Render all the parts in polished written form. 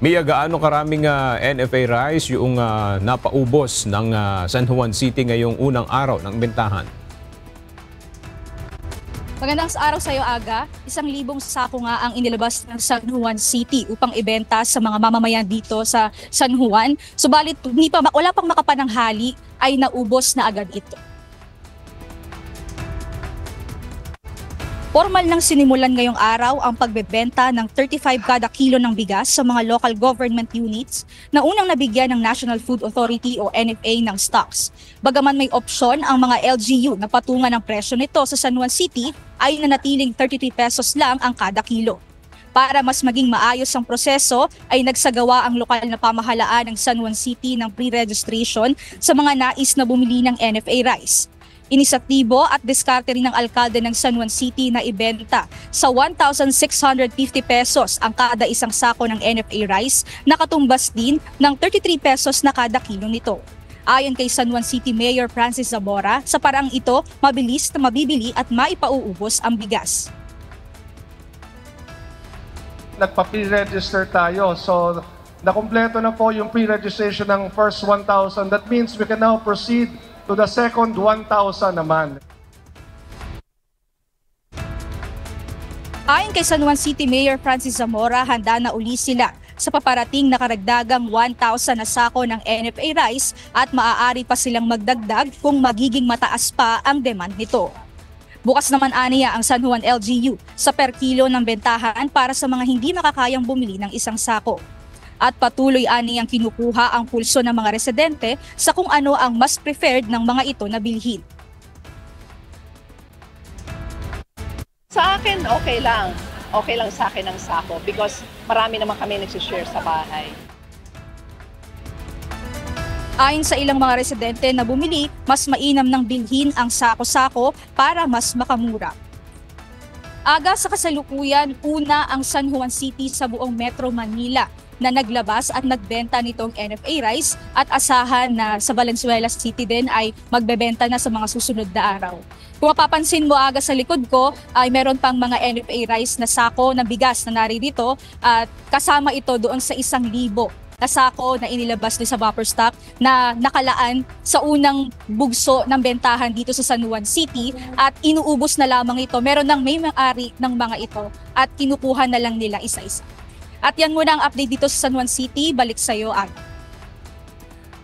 Mia, gaano karaming NFA rice yung napaubos ng San Juan City ngayong unang araw ng bentahan? Magandang araw sa iyo, Aga. 1,000 sako nga ang inilabas ng San Juan City upang ibenta sa mga mamamayan dito sa San Juan. Subalit, wala pang makapananghali ay naubos na agad ito. Formal nang sinimulan ngayong araw ang pagbebenta ng 35 kada kilo ng bigas sa mga local government units na unang nabigyan ng National Food Authority o NFA ng stocks. Bagaman may opsyon ang mga LGU na patungan ng presyo nito sa San Juan City ay nanatiling 33 pesos lang ang kada kilo. Para mas maging maayos ang proseso ay nagsagawa ang lokal na pamahalaan ng San Juan City ng pre-registration sa mga nais na bumili ng NFA rice. Inisaktibo at diskarte rin ng alkalde ng San Juan City na ibenta sa 1,650 pesos ang kada isang sako ng NFA rice na katumbas din ng 33 pesos na kada kilo nito. Ayon kay San Juan City Mayor Francis Zamora, sa paraang ito, mabilis na mabibili at maipauubos ang bigas. Nagpa-pre-register tayo, so nakumpleto na po yung pre-registration ng first 1,000. That means we can now proceed to the second 1,000 naman. Ayon kay San Juan City Mayor Francis Zamora, handa na uli sila sa paparating na karagdagang 1,000 na sako ng NFA rice at maaari pa silang magdagdag kung magiging mataas pa ang demand nito. Bukas naman aniya ang San Juan LGU sa per kilo ng bentahan para sa mga hindi makakayang bumili ng isang sako. At patuloy aniyang kinukuha ang pulso ng mga residente sa kung ano ang mas preferred ng mga ito na bilhin. Sa akin, okay lang. Okay lang sa akin ang sako because marami naman kami nagsishare sa bahay. Ayon sa ilang mga residente na bumili, mas mainam ng bilhin ang sako-sako para mas makamura. Aga sa kasalukuyan, una ang San Juan City sa buong Metro Manila na naglabas at nagbenta nitong NFA rice at asahan na sa Valenzuela City din ay magbebenta na sa mga susunod na araw. Kung mapapansin mo, Aga, sa likod ko ay meron pang mga NFA rice na sako na bigas na naririto at kasama ito doon sa 1,000 na sako na inilabas din sa buffer stock na nakalaan sa unang bugso ng bentahan dito sa San Juan City at inuubos na lamang ito. Meron nang may may-ari ng mga ito at kinukuha na lang nila isa-isa. At yan muna ang update dito sa San Juan City. Balik sa iyo, Aga.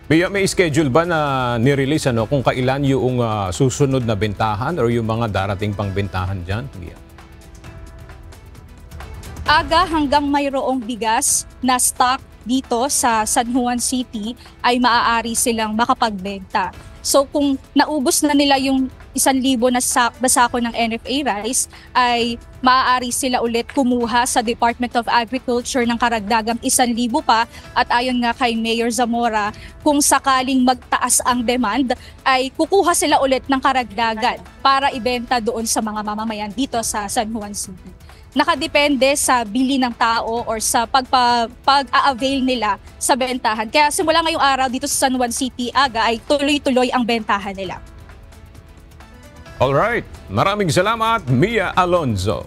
May schedule ba na nirelease kung kailan yung susunod na bentahan or yung mga darating pang bentahan dyan? Aga, hanggang mayroong bigas na stock dito sa San Juan City ay maaari silang makapagbenta. So kung naubos na nila yung 1,000 na sako ng NFA rice, ay maaari sila ulit kumuha sa Department of Agriculture ng karagdagang 1,000 pa. At ayon nga kay Mayor Zamora, kung sakaling magtaas ang demand, ay kukuha sila ulit ng karagdagan para ibenta doon sa mga mamamayan dito sa San Juan City. Nakadepende sa bili ng tao or sa pag-a-avail nila sa bentahan. Kaya simula ngayong araw dito sa San Juan City, Aga, ay tuloy-tuloy ang bentahan nila. Alright, maraming salamat, Mia Alonzo.